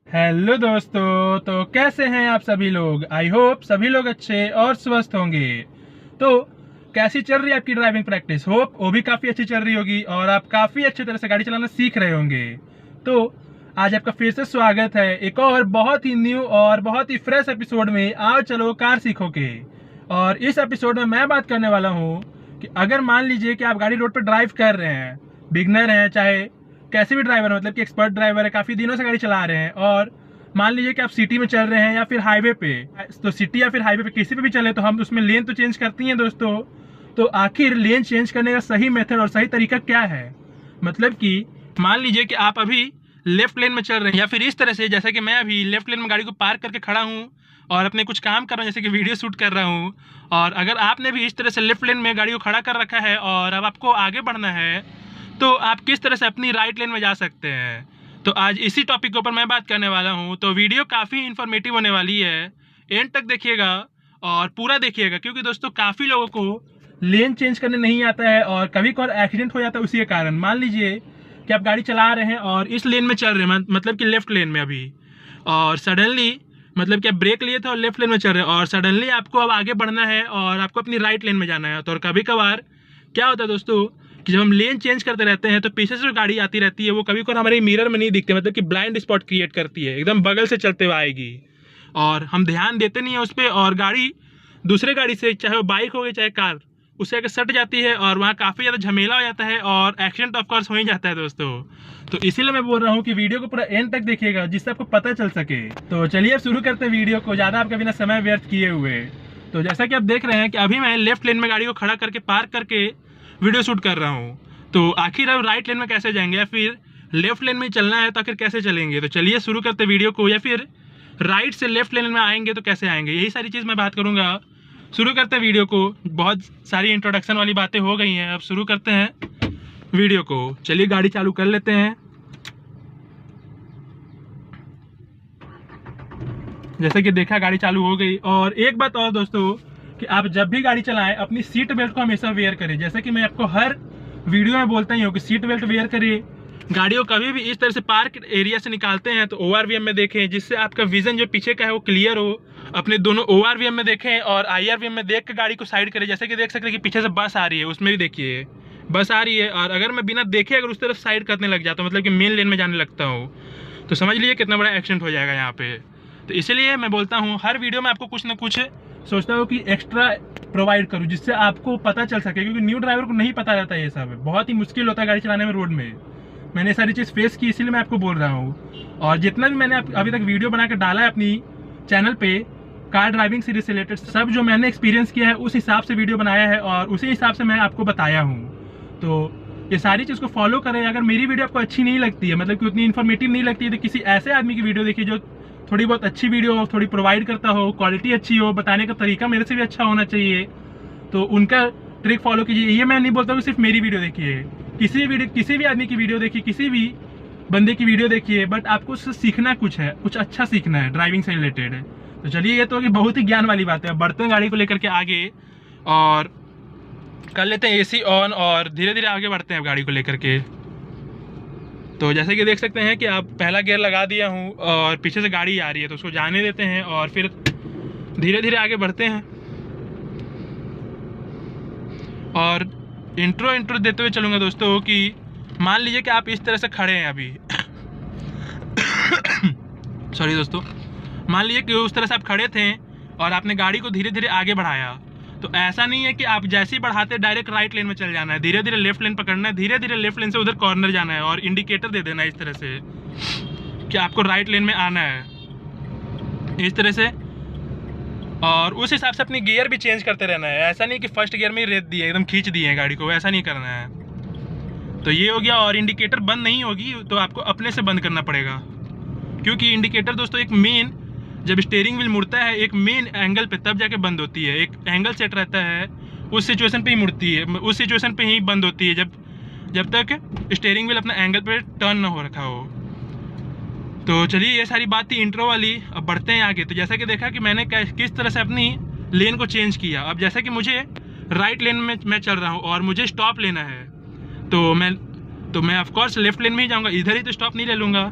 Hello दोस्तों, तो कैसे हैं आप सभी लोग। आई होप सभी लोग अच्छे और स्वस्थ होंगे। तो कैसी चल रही है आपकी ड्राइविंग प्रैक्टिस। होप वो भी काफ़ी अच्छी चल रही होगी और आप काफ़ी अच्छी तरह से गाड़ी चलाना सीख रहे होंगे। तो आज आपका फिर से स्वागत है एक और बहुत ही न्यू और बहुत ही फ्रेश एपिसोड में। आओ चलो कार सीखो के। और इस एपिसोड में मैं बात करने वाला हूँ कि अगर मान लीजिए कि आप गाड़ी रोड पर ड्राइव कर रहे हैं, बिगनर हैं चाहे कैसे भी ड्राइवर, मतलब कि एक्सपर्ट ड्राइवर है, काफ़ी दिनों से गाड़ी चला रहे हैं, और मान लीजिए कि आप सिटी में चल रहे हैं या फिर हाईवे पे, तो सिटी या फिर हाईवे पे किसी पे भी चले तो हम उसमें लेन तो चेंज करती हैं दोस्तों। तो आखिर लेन चेंज करने का सही मेथड और सही तरीका क्या है। मतलब कि मान लीजिए कि आप अभी लेफ्ट लेन में चल रहे हैं या फिर इस तरह से, जैसे कि मैं अभी लेफ्ट लेन में गाड़ी को पार्क करके खड़ा हूँ और अपने कुछ काम कर रहा हूँ, जैसे कि वीडियो शूट कर रहा हूँ। और अगर आपने भी इस तरह से लेफ्ट लेन में गाड़ी को खड़ा कर रखा है और अब आपको आगे बढ़ना है, तो आप किस तरह से अपनी राइट लेन में जा सकते हैं। तो आज इसी टॉपिक के ऊपर मैं बात करने वाला हूं। तो वीडियो काफ़ी इन्फॉर्मेटिव होने वाली है, एंड तक देखिएगा और पूरा देखिएगा, क्योंकि दोस्तों काफ़ी लोगों को लेन चेंज करने नहीं आता है और कभी कभार एक्सीडेंट हो जाता है उसी के कारण। मान लीजिए कि आप गाड़ी चला रहे हैं और इस लेन में चल रहे हैं, मतलब कि लेफ्ट लेन में अभी, और सडनली मतलब कि आप ब्रेक लिए थे और लेफ्ट लेन में चल रहे हैं और सडनली आपको अब आगे बढ़ना है और आपको अपनी राइट लेन में जाना है। तो और कभी कभार क्या होता है दोस्तों कि जब हम लेन चेंज करते रहते हैं तो पीछे से जो गाड़ी आती रहती है वो कभी कभार हमारे मिरर में नहीं दिखती, मतलब कि ब्लाइंड स्पॉट क्रिएट करती है, एकदम बगल से चलते हुए आएगी और हम ध्यान देते नहीं है उस पर, और गाड़ी दूसरे गाड़ी से, चाहे वो बाइक हो गई चाहे कार, उससे आगे सट जाती है और वहाँ काफ़ी ज़्यादा झमेला हो जाता है और एक्सीडेंट ऑफकोर्स हो ही जाता है दोस्तों। तो इसीलिए मैं बोल रहा हूँ कि वीडियो को पूरा एंड तक देखिएगा जिससे आपको पता चल सके। तो चलिए अब शुरू करते हैं वीडियो को, ज़्यादा आपका बिना समय व्यर्थ किए हुए। तो जैसा कि आप देख रहे हैं कि अभी मैं लेफ्ट लेन में गाड़ी को खड़ा करके पार्क करके वीडियो शूट कर रहा हूँ। तो आखिर अब राइट लेन में कैसे जाएंगे या फिर लेफ्ट लेन में चलना है तो आखिर कैसे चलेंगे। तो चलिए शुरू करते वीडियो को, या फिर राइट से लेफ्ट लेन में आएंगे तो कैसे आएंगे, यही सारी चीज़ मैं बात करूँगा। शुरू करते हैं वीडियो को। बहुत सारी इंट्रोडक्शन वाली बातें हो गई हैं, अब शुरू करते हैं वीडियो को। चलिए गाड़ी चालू कर लेते हैं। जैसे कि देखा गाड़ी चालू हो गई। और एक बात और दोस्तों कि आप जब भी गाड़ी चलाएं अपनी सीट बेल्ट को हमेशा वेयर करें। जैसे कि मैं आपको हर वीडियो में बोलता ही हूँ कि सीट बेल्ट वेयर करिए। गाड़ियों कभी भी इस तरह से पार्क एरिया से निकालते हैं तो ORVM में देखें, जिससे आपका विजन जो पीछे का है वो क्लियर हो। अपने दोनों ORVM में देखें और IRVM में देख के गाड़ी को साइड करें। जैसे कि देख सकते हैं कि पीछे से बस आ रही है, उसमें भी देखिए बस आ रही है, और अगर मैं बिना देखे अगर उस तरफ साइड करने लग जाता हूँ, मतलब कि मेन लेन में जाने लगता हूँ, तो समझ लीजिए कितना बड़ा एक्सीडेंट हो जाएगा यहाँ पे। तो इसलिए मैं बोलता हूँ हर वीडियो में आपको कुछ ना कुछ सोचता हूँ कि एक्स्ट्रा प्रोवाइड करूँ जिससे आपको पता चल सके, क्योंकि न्यू ड्राइवर को नहीं पता रहता ये सब, बहुत ही मुश्किल होता है गाड़ी चलाने में रोड में। मैंने सारी चीज़ फेस की, इसीलिए मैं आपको बोल रहा हूँ। और जितना भी मैंने अभी तक वीडियो बना कर डाला है अपनी चैनल पे कार ड्राइविंग सीरीज से रिलेटेड, सब जो मैंने एक्सपीरियंस किया है उस हिसाब से वीडियो बनाया है और उसी हिसाब से मैं आपको बताया हूँ। तो ये सारी चीज़ को फॉलो करें। अगर मेरी वीडियो आपको अच्छी नहीं लगती है, मतलब कि उतनी इन्फॉर्मेटिव नहीं लगती है, तो किसी ऐसे आदमी की वीडियो देखिए जो थोड़ी बहुत अच्छी वीडियो हो, थोड़ी प्रोवाइड करता हो, क्वालिटी अच्छी हो, बताने का तरीका मेरे से भी अच्छा होना चाहिए, तो उनका ट्रिक फॉलो कीजिए। ये मैं नहीं बोलता हूँ सिर्फ मेरी वीडियो देखिए, किसी भी आदमी की वीडियो देखिए, किसी भी बंदे की वीडियो देखिए, बट आपको उससे सीखना कुछ है, कुछ अच्छा सीखना है ड्राइविंग से रिलेटेड है। तो चलिए ये तो कि बहुत ही ज्ञान वाली बात है। बढ़ते हैं गाड़ी को लेकर के आगे और कर लेते हैं AC ऑन और धीरे धीरे आगे बढ़ते हैं गाड़ी को लेकर के। तो जैसे कि देख सकते हैं कि आप पहला गियर लगा दिया हूँ और पीछे से गाड़ी आ रही है, तो उसको जाने देते हैं और फिर धीरे धीरे आगे बढ़ते हैं। और इंट्रो देते हुए चलूँगा दोस्तों कि मान लीजिए कि आप इस तरह से खड़े हैं अभी सॉरी दोस्तों, मान लीजिए कि उस तरह से आप खड़े थे और आपने गाड़ी को धीरे धीरे आगे बढ़ाया। तो ऐसा नहीं है कि आप जैसे ही बढ़ाते डायरेक्ट राइट लेन में चल जाना है, धीरे धीरे लेफ्ट लेन पकड़ना है, धीरे धीरे लेफ्ट लेन से उधर कॉर्नर जाना है और इंडिकेटर दे देना है इस तरह से कि आपको राइट लेन में आना है, इस तरह से। और उस हिसाब से अपनी गियर भी चेंज करते रहना है। ऐसा नहीं कि फर्स्ट गियर में ही रेत दिए, एकदम खींच दिए गाड़ी को, ऐसा नहीं करना है। तो ये हो गया। और इंडिकेटर बंद नहीं होगी तो आपको अपने से बंद करना पड़ेगा, क्योंकि इंडिकेटर दोस्तों एक मेन, जब स्टीयरिंग व्हील मुड़ता है एक मेन एंगल पे तब जाके बंद होती है। एक एंगल सेट रहता है, उस सिचुएशन पे ही मुड़ती है, उस सिचुएशन पे ही बंद होती है जब तक स्टीयरिंग व्हील अपना एंगल पे टर्न ना हो रखा हो। तो चलिए ये सारी बात थी इंट्रो वाली। अब बढ़ते हैं आगे। तो जैसा कि देखा कि मैंने किस तरह से अपनी लेन को चेंज किया। अब जैसा कि मुझे राइट लेन में मैं चल रहा हूँ और मुझे स्टॉप लेना है, तो मैं ऑफकोर्स लेफ्ट लेन में ही जाऊँगा, इधर ही तो स्टॉप नहीं ले लूँगा।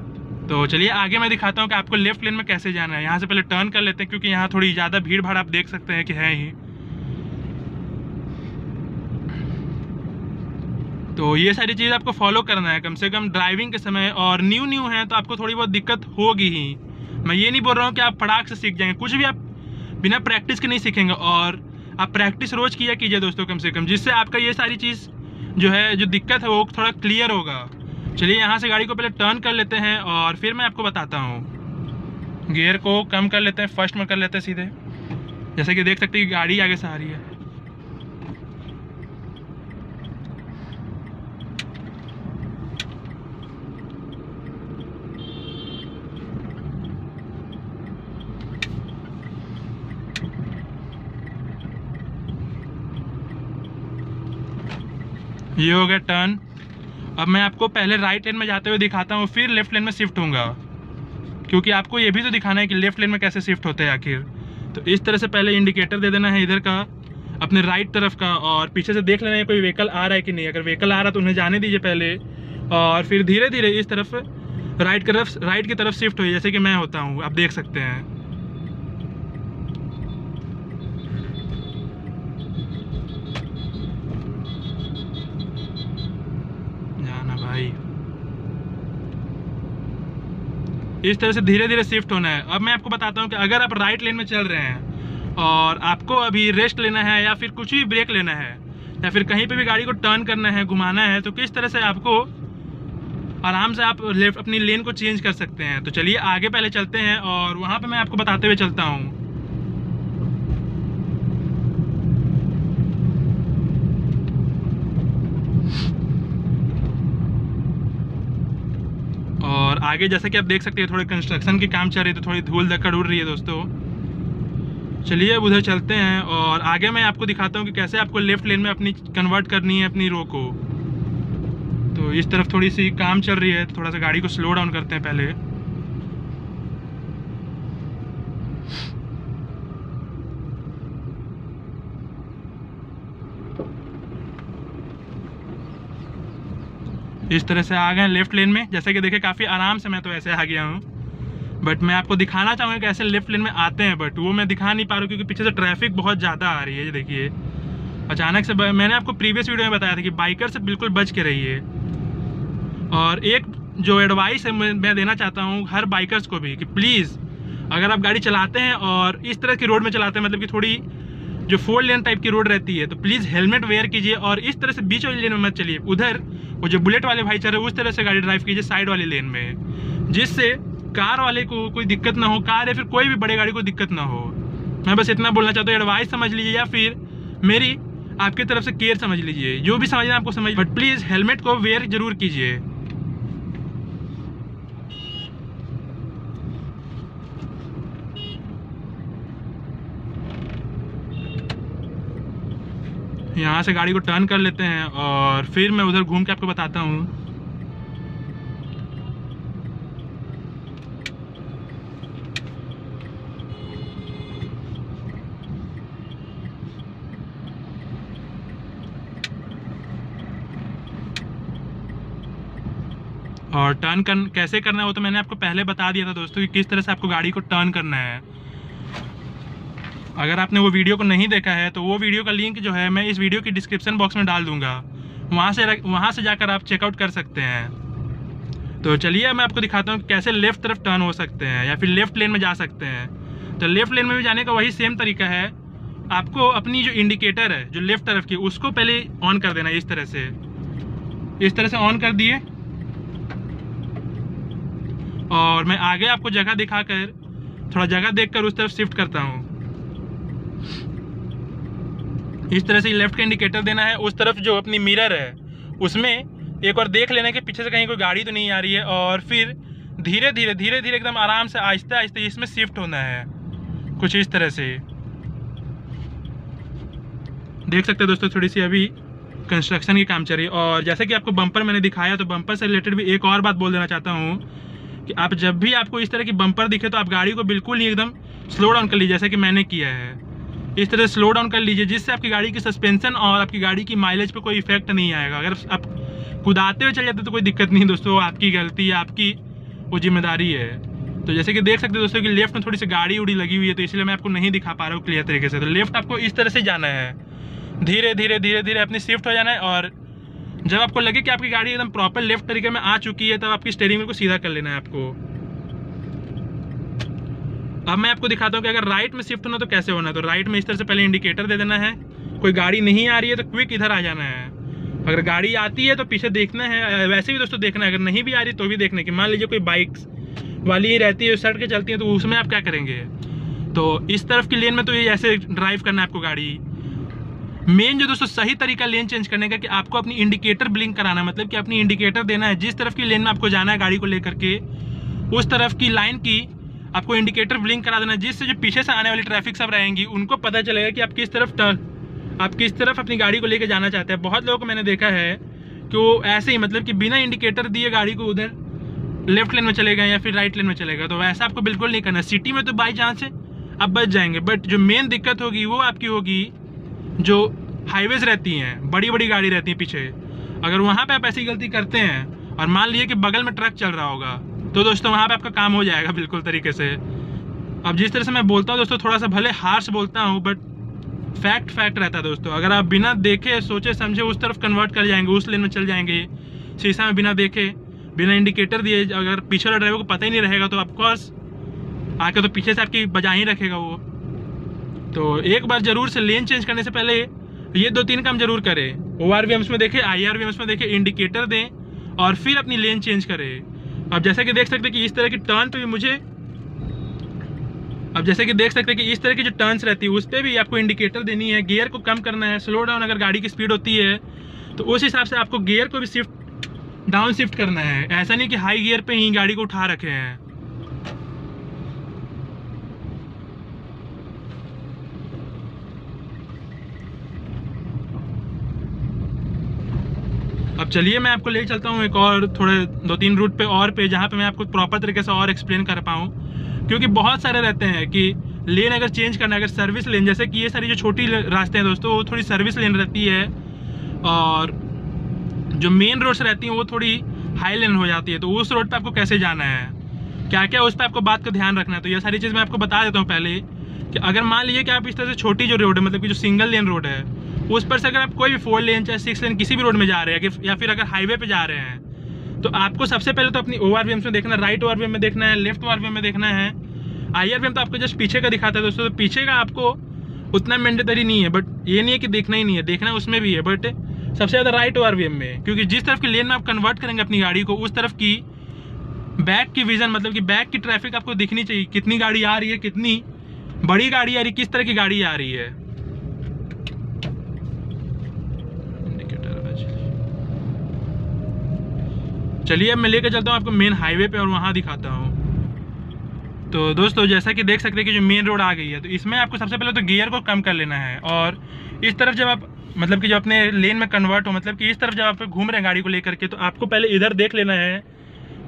तो चलिए आगे मैं दिखाता हूँ कि आपको लेफ्ट लेन में कैसे जाना है। यहाँ से पहले टर्न कर लेते हैं क्योंकि यहाँ थोड़ी ज़्यादा भीड़ भाड़ आप देख सकते हैं कि है ही। तो ये सारी चीज़ आपको फॉलो करना है कम से कम ड्राइविंग के समय, और न्यू है तो आपको थोड़ी बहुत दिक्कत होगी ही। मैं ये नहीं बोल रहा हूँ कि आप फटाक से सीख जाएंगे, कुछ भी आप बिना प्रैक्टिस के नहीं सीखेंगे, और आप प्रैक्टिस रोज़ किया कीजिए दोस्तों कम से कम, जिससे आपका ये सारी चीज़ जो है जो दिक्कत है वो थोड़ा क्लियर होगा। चलिए यहाँ से गाड़ी को पहले टर्न कर लेते हैं और फिर मैं आपको बताता हूँ। गियर को कम कर लेते हैं, फर्स्ट में कर लेते हैं सीधे, जैसे कि देख सकते हैं कि गाड़ी आगे से आ रही है। ये हो गया टर्न। अब मैं आपको पहले राइट लेन में जाते हुए दिखाता हूँ, फिर लेफ्ट लेन में शिफ्ट होऊंगा, क्योंकि आपको ये भी तो दिखाना है कि लेफ्ट लेन में कैसे शिफ्ट होते हैं आखिर। तो इस तरह से पहले इंडिकेटर दे देना है इधर का, अपने राइट तरफ का, और पीछे से देख लेना है कोई व्हीकल आ रहा है कि नहीं। अगर व्हीकल आ रहा है तो उन्हें जाने दीजिए पहले, और फिर धीरे धीरे इस तरफ राइट की तरफ शिफ्ट हुई, जैसे कि मैं होता हूँ, आप देख सकते हैं। जाना भाई, इस तरह से धीरे धीरे शिफ्ट होना है। अब मैं आपको बताता हूँ कि अगर आप राइट लेन में चल रहे हैं और आपको अभी रेस्ट लेना है या फिर कुछ भी ब्रेक लेना है या फिर कहीं पे भी गाड़ी को टर्न करना है, घुमाना है, तो किस तरह से आपको आराम से आप अपनी लेन को चेंज कर सकते हैं। तो चलिए आगे पहले चलते हैं और वहाँ पे मैं आपको बताते हुए चलता हूँ। और आगे जैसे कि आप देख सकते हैं थोड़े कंस्ट्रक्शन के काम चल रही है, तो थोड़ी धूल धक्कड़ उड़ रही है दोस्तों। चलिए अब उधर चलते हैं और आगे मैं आपको दिखाता हूँ कि कैसे आपको लेफ्ट लेन में अपनी कन्वर्ट करनी है अपनी रो को। तो इस तरफ थोड़ी सी काम चल रही है, तो थोड़ा सा गाड़ी को स्लो डाउन करते हैं पहले। इस तरह से आ गए लेफ्ट लेन में, जैसे कि देखिए काफ़ी आराम से मैं तो ऐसे आ गया हूँ, बट मैं आपको दिखाना चाहूँगा कि ऐसे लेफ्ट लेन में आते हैं, बट वो मैं दिखा नहीं पा रहा हूँ क्योंकि पीछे से ट्रैफिक बहुत ज़्यादा आ रही है। ये देखिए अचानक से मैंने आपको प्रीवियस वीडियो में बताया था कि बाइकर से बिल्कुल बच के रहिए। और एक जो एडवाइस है मैं देना चाहता हूँ हर बाइकर्स को भी, कि प्लीज़ अगर आप गाड़ी चलाते हैं और इस तरह की रोड में चलाते हैं, मतलब कि थोड़ी जो 4 लेन टाइप की रोड रहती है, तो प्लीज़ हेलमेट वेयर कीजिए और इस तरह से बीच वाली लेन में मत चलिए। उधर वो जो बुलेट वाले भाई चल रहे हैं उस तरह से गाड़ी ड्राइव कीजिए साइड वाली लेन में, जिससे कार वाले को कोई दिक्कत ना हो, कार या फिर कोई भी बड़े गाड़ी को दिक्कत ना हो। मैं बस इतना बोलना चाहता हूँ, एडवाइस समझ लीजिए या फिर मेरी आपकी तरफ से केयर समझ लीजिए, जो भी समझना आपको समझ, बट प्लीज़ हेलमेट को वेयर जरूर कीजिए। यहाँ से गाड़ी को टर्न कर लेते हैं और फिर मैं उधर घूम के आपको बताता हूँ। और टर्न कैसे करना है वो तो मैंने आपको पहले बता दिया था दोस्तों, कि किस तरह से आपको गाड़ी को टर्न करना है। अगर आपने वो वीडियो को नहीं देखा है तो वो वीडियो का लिंक जो है मैं इस वीडियो की डिस्क्रिप्शन बॉक्स में डाल दूंगा, वहाँ से जाकर आप चेकआउट कर सकते हैं। तो चलिए मैं आपको दिखाता हूँ कि कैसे लेफ़्ट तरफ टर्न हो सकते हैं या फिर लेफ़्ट लेन में जा सकते हैं। तो लेफ़्ट लेन में भी जाने का वही सेम तरीका है, आपको अपनी जो इंडिकेटर है जो लेफ़्ट तरफ की उसको पहले ऑन कर देना है। इस तरह से ऑन कर दिए और मैं आगे आपको जगह दिखाकर थोड़ा जगह देखकर उस तरफ शिफ्ट करता हूँ। इस तरह से लेफ्ट का इंडिकेटर देना है, उस तरफ जो अपनी मिरर है उसमें एक बार देख लेना कि पीछे से कहीं कोई गाड़ी तो नहीं आ रही है, और फिर धीरे धीरे एकदम आराम से आहिस्ते आहिस्ते इसमें शिफ्ट होना है, कुछ इस तरह से। देख सकते हैं दोस्तों थोड़ी सी अभी कंस्ट्रक्शन की काम चल रही है। और जैसे कि आपको बम्पर मैंने दिखाया, तो बम्पर से रिलेटेड भी एक और बात बोल देना चाहता हूँ कि आप जब भी आपको इस तरह की बम्पर दिखे तो आप गाड़ी को बिल्कुल ही एकदम स्लो डाउन कर लीजिए, जैसे कि मैंने किया है। इस तरह स्लो डाउन कर लीजिए जिससे आपकी गाड़ी की सस्पेंशन और आपकी गाड़ी की माइलेज पे कोई इफेक्ट नहीं आएगा। अगर आप कुदाते हुए चल जाते तो कोई दिक्कत नहीं दोस्तों, आपकी गलती है, आपकी वो जिम्मेदारी है। तो जैसे कि देख सकते हो दोस्तों कि लेफ्ट में थोड़ी सी गाड़ी उड़ी लगी हुई है, तो इसलिए मैं आपको नहीं दिखा पा रहा हूँ क्लियर तरीके से। तो लेफ्ट आपको इस तरह से जाना है, धीरे धीरे धीरे धीरे अपनी शिफ्ट हो जाना है, और जब आपको लगे कि आपकी गाड़ी एकदम प्रॉपर लेफ्ट तरीके में आ चुकी है, तब आपकी स्टीयरिंग व्हील को सीधा कर लेना है आपको। अब मैं आपको दिखाता हूँ कि अगर राइट में शिफ्ट होना तो कैसे होना है। तो राइट में इस तरह से पहले इंडिकेटर दे देना है, कोई गाड़ी नहीं आ रही है तो क्विक इधर आ जाना है, अगर गाड़ी आती है तो पीछे देखना है, वैसे भी दोस्तों देखना है, अगर नहीं भी आ रही तो भी देखना है कि मान लीजिए कोई बाइक्स वाली ही रहती है सड़क के चलती है, तो उसमें आप क्या करेंगे। तो इस तरफ की लेन में तो ये ऐसे ड्राइव करना है आपको गाड़ी। मेन जो दोस्तों सही तरीका लेन चेंज करने का कि आपको अपनी इंडिकेटर ब्लिंक कराना है, मतलब कि अपनी इंडिकेटर देना है, जिस तरफ की लेन में आपको जाना है गाड़ी को लेकर के उस तरफ की लाइन की आपको इंडिकेटर ब्लिंक करा देना है, जिससे जो पीछे से आने वाली ट्रैफिक सब रहेंगी उनको पता चलेगा कि आप किस तरफ अपनी गाड़ी को लेकर जाना चाहते हैं। बहुत लोगों को मैंने देखा है कि वो ऐसे ही मतलब कि बिना इंडिकेटर दिए गाड़ी को उधर लेफ्ट लेन में चलेगा या फिर राइट लेन में चलेगा, तो वैसा आपको बिल्कुल नहीं करना। सिटी में तो बाई चांस है आप बच जाएंगे, बट जो मेन दिक्कत होगी वो आपकी होगी जो हाईवेज रहती हैं, बड़ी बड़ी गाड़ी रहती है पीछे, अगर वहाँ पे आप ऐसी गलती करते हैं और मान लीजिए कि बगल में ट्रक चल रहा होगा, तो दोस्तों वहाँ पे आपका काम हो जाएगा बिल्कुल तरीके से। अब जिस तरह से मैं बोलता हूँ दोस्तों, थोड़ा सा भले हार्श बोलता हूँ, बट फैक्ट रहता है दोस्तों। अगर आप बिना देखे सोचे समझे उस तरफ कन्वर्ट कर जाएंगे, उस लेन में चल जाएंगे, शीशा में बिना देखे बिना इंडिकेटर दिए, अगर पीछे वाला ड्राइवर को पता ही नहीं रहेगा तो ऑफकोर्स आके तो पीछे से आपकी बजा ही रखेगा वो। तो एक बार जरूर से लेन चेंज करने से पहले ये 2-3 काम जरूर करें, ORVMs में देखें, IRVMs में देखें, इंडिकेटर दें और फिर अपनी लेन चेंज करें। अब जैसा कि देख सकते हैं कि इस तरह की टर्न पे भी इस तरह की जो टर्न्स रहती है उस पर भी आपको इंडिकेटर देनी है, गियर को कम करना है, स्लो डाउन अगर गाड़ी की स्पीड होती है तो उस हिसाब से आपको गियर को भी डाउन शिफ्ट करना है। ऐसा नहीं कि हाई गियर पे ही गाड़ी को उठा रखे हैं। अब चलिए मैं आपको ले चलता हूँ एक और थोड़े 2-3 रूट पे जहाँ पे मैं आपको प्रॉपर तरीके से और एक्सप्लेन कर पाऊँ, क्योंकि बहुत सारे रहते हैं कि लेन अगर चेंज करना है, अगर सर्विस लेन, जैसे कि ये सारी जो छोटी रास्ते हैं दोस्तों वो थोड़ी सर्विस लेन रहती है, और जो मेन रोड्स रहती हैं वो थोड़ी हाई लेन हो जाती है। तो उस रोड पे आपको कैसे जाना है, क्या क्या उस पर आपको बात का ध्यान रखना है, तो ये सारी चीज़ मैं आपको बता देता हूँ पहले कि अगर मान लीजिए कि आप इस तरह से छोटी जो रोड है, मतलब कि जो सिंगल लेन रोड है, उस पर से अगर आप कोई भी 4 लेन चाहे 6 लेन किसी भी रोड में जा रहे हैं या फिर अगर हाईवे पे जा रहे हैं, तो आपको सबसे पहले तो अपनी ORVMs में देखना है, राइट ORVM में देखना है, लेफ्ट ORVM में देखना है। IRVM तो आपको जस्ट पीछे का दिखाता है दोस्तों, तो पीछे का आपको उतना मैंडेटरी नहीं है, बट ये नहीं है कि देखना ही नहीं है, देखना उसमें भी है, बट सबसे ज़्यादा राइट ORVM में, क्योंकि जिस तरफ की लेन में आप कन्वर्ट करेंगे अपनी गाड़ी को उस तरफ की बैक की विजन, मतलब कि बैक की ट्रैफिक आपको दिखनी चाहिए, कितनी गाड़ी आ रही है, कितनी बड़ी गाड़ी आ रही है, किस तरह की गाड़ी आ रही है। चलिए अब मैं लेकर चलता हूँ आपको मेन हाईवे पे और वहाँ दिखाता हूँ। तो दोस्तों जैसा कि देख सकते हैं कि जो मेन रोड आ गई है, तो इसमें आपको सबसे पहले तो गियर को कम कर लेना है, और इस तरफ जब आप मतलब कि जो अपने लेन में कन्वर्ट हो, मतलब कि इस तरफ जब आप घूम रहे हैं गाड़ी को लेकर के, तो आपको पहले इधर देख लेना है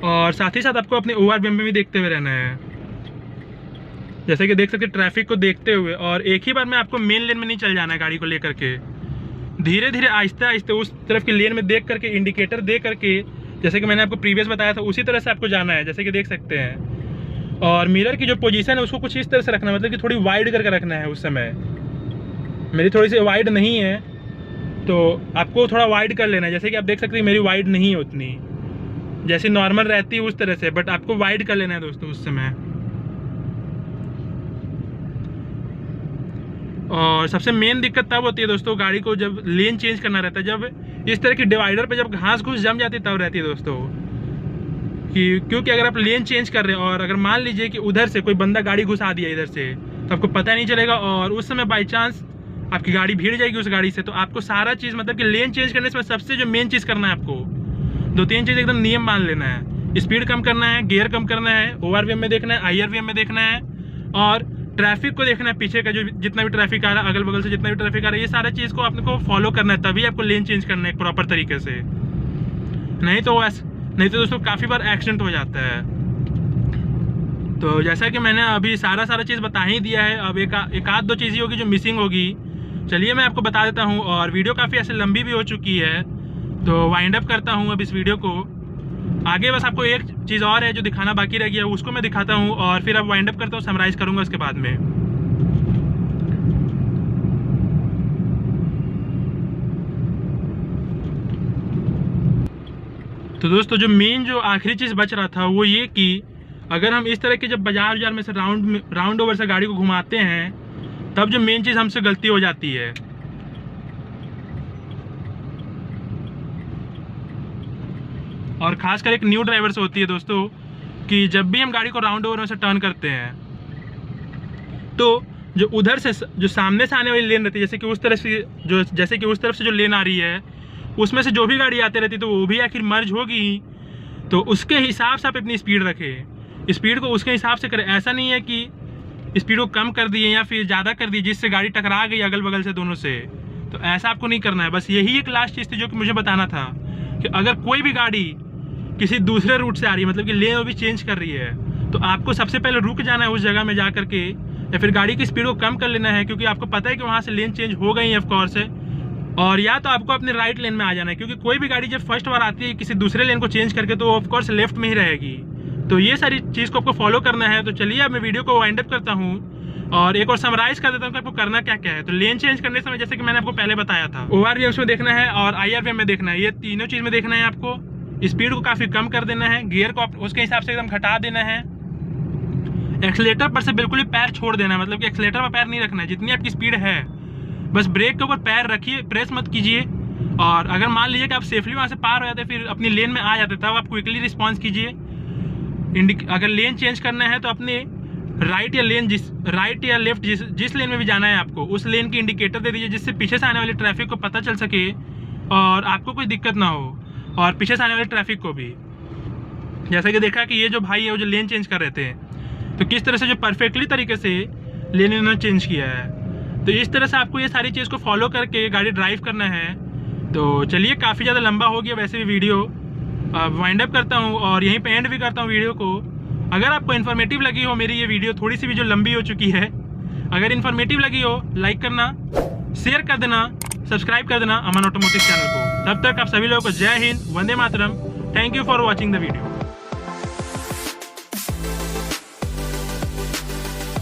और साथ ही साथ आपको अपने ORVM में भी देखते हुए रहना है। जैसे कि देख सकते हैं ट्रैफिक को देखते हुए, और एक ही बार में आपको मेन लेन में नहीं चल जाना है गाड़ी को लेकर के, धीरे धीरे आहिस्ते आहिस्ते उस तरफ की लेन में देख करके, इंडिकेटर दे करके, जैसे कि मैंने आपको प्रीवियस बताया था उसी तरह से आपको जाना है, जैसे कि देख सकते हैं। और मिरर की जो पोजीशन है उसको कुछ इस तरह से रखना है, मतलब कि थोड़ी वाइड करके रखना है। उस समय मेरी थोड़ी सी वाइड नहीं है तो आपको थोड़ा वाइड कर लेना है, जैसे कि आप देख सकते हैं मेरी वाइड नहीं है उतनी, जैसे नॉर्मल रहती है उस तरह से, बट आपको वाइड कर लेना है दोस्तों उस समय। और सबसे मेन दिक्कत तब होती है दोस्तों गाड़ी को जब लेन चेंज करना रहता है, जब इस तरह की डिवाइडर पे जब घास घूस जम जाती है तब रहती है दोस्तों, क्योंकि अगर आप लेन चेंज कर रहे हो और अगर मान लीजिए कि उधर से कोई बंदा गाड़ी घुसा दिया इधर से, तो आपको पता नहीं चलेगा, और उस समय बाई चांस आपकी गाड़ी भीड़ जाएगी उस गाड़ी से। तो आपको सारा चीज़ मतलब कि लेन चेंज करने से सबसे जो मेन चीज़ करना है, आपको 2-3 चीज़ एकदम नियम मान लेना है। स्पीड कम करना है, गियर कम करना है, ORVM में देखना है, IRVM में देखना है, और ट्रैफिक को देखना है, पीछे का जो जितना भी ट्रैफिक आ रहा है, अगल बगल से जितना भी ट्रैफिक आ रहा है, ये सारा चीज़ को आपको फॉलो करना है, तभी आपको लेन चेंज करना है प्रॉपर तरीके से। नहीं तो दोस्तों काफ़ी बार एक्सीडेंट हो जाता है। तो जैसा कि मैंने अभी सारा चीज़ बता ही दिया है, अब एक आध 2 चीज़ें होगी जो मिसिंग होगी। चलिए मैं आपको बता देता हूँ, और वीडियो काफ़ी ऐसे लंबी भी हो चुकी है, तो वाइंड अप करता हूँ अब इस वीडियो को। आगे बस आपको एक चीज़ और है जो दिखाना बाकी रह गया, उसको मैं दिखाता हूँ और फिर अब वाइंड अप करता हूँ, समराइज़ करूँगा उसके बाद में। तो दोस्तों जो मेन जो आखिरी चीज़ बच रहा था वो ये कि अगर हम इस तरह के जब बाजार में से राउंड ओवर से गाड़ी को घुमाते हैं तब जो मेन चीज़ हमसे गलती हो जाती है। और खासकर एक न्यू ड्राइवर से होती है दोस्तों कि जब भी हम गाड़ी को राउंड ओवर में से टर्न करते हैं तो जो उधर से जो सामने से आने वाली लेन रहती है, जैसे कि उस तरफ से जो लेन आ रही है उसमें से जो भी गाड़ी आती रहती है तो वो भी आखिर मर्ज होगी, तो उसके हिसाब से आप अपनी स्पीड रखें, स्पीड को उसके हिसाब से करें। ऐसा नहीं है कि स्पीड को कम कर दिए या फिर ज़्यादा कर दिए जिससे गाड़ी टकरा गई अगल बगल से दोनों से, तो ऐसा आपको नहीं करना है। बस यही एक लास्ट चीज़ थी जो कि मुझे बताना था कि अगर कोई भी गाड़ी किसी दूसरे रूट से आ रही है, मतलब कि लेन वो भी चेंज कर रही है, तो आपको सबसे पहले रुक जाना है उस जगह में जा करके, या फिर गाड़ी की स्पीड को कम कर लेना है, क्योंकि आपको पता है कि वहाँ से लेन चेंज हो गई है ऑफकोर्स है, और या तो आपको अपने राइट लेन में आ जाना है, क्योंकि कोई भी गाड़ी जब फर्स्ट बार आती है किसी दूसरे लेन को चेंज करके तो ऑफकोर्स लेफ्ट में ही रहेगी। तो ये सारी चीज़ को आपको फॉलो करना है। तो चलिए अब मैं वीडियो को वाइंड अप करता हूँ और एक और समराइज कर देता हूँ कि आपको करना क्या क्या है। तो लेन चेंज करने समय जैसे कि मैंने आपको पहले बताया था, ORVM में देखना है और IRVM में देखना है, ये तीनों चीज़ में देखना है आपको। स्पीड को काफ़ी कम कर देना है, गियर को उसके हिसाब से एकदम घटा देना है, एक्सीलेटर पर से बिल्कुल ही पैर छोड़ देना है, मतलब कि एक्सीलेटर पर पैर नहीं रखना है। जितनी आपकी स्पीड है बस ब्रेक के ऊपर पैर रखिए, प्रेस मत कीजिए। और अगर मान लीजिए कि आप सेफली वहाँ से पार हो जाते फिर अपनी लेन में आ जाते तब आप क्विकली रिस्पॉन्स कीजिए। अगर लेन चेंज करना है तो अपने राइट या लेफ्ट जिस लेन में भी जाना है आपको उस लेन की इंडिकेटर दे दीजिए, जिससे पीछे से आने वाली ट्रैफिक को पता चल सके और आपको कोई दिक्कत ना हो, और पीछे से आने वाले ट्रैफिक को भी। जैसा कि देखा कि ये जो भाई है वो जो लेन चेंज कर रहे थे तो किस तरह से जो परफेक्टली तरीके से लेन इन्होंने चेंज किया है। तो इस तरह से आपको ये सारी चीज़ को फॉलो करके गाड़ी ड्राइव करना है। तो चलिए काफ़ी ज़्यादा लंबा हो गया वैसे भी वीडियो, वाइंड अप करता हूँ और यहीं पे एंड भी करता हूँ वीडियो को। अगर आपको इन्फॉर्मेटिव लगी हो मेरी ये वीडियो, थोड़ी सी भी जो लंबी हो चुकी है, अगर इन्फॉर्मेटिव लगी हो लाइक करना, शेयर कर देना, सब्सक्राइब कर देना अमन ऑटोमोटिव चैनल को। तब तक आप सभी लोगों को जय हिंद, वंदे मातरम। Thank you for watching the video.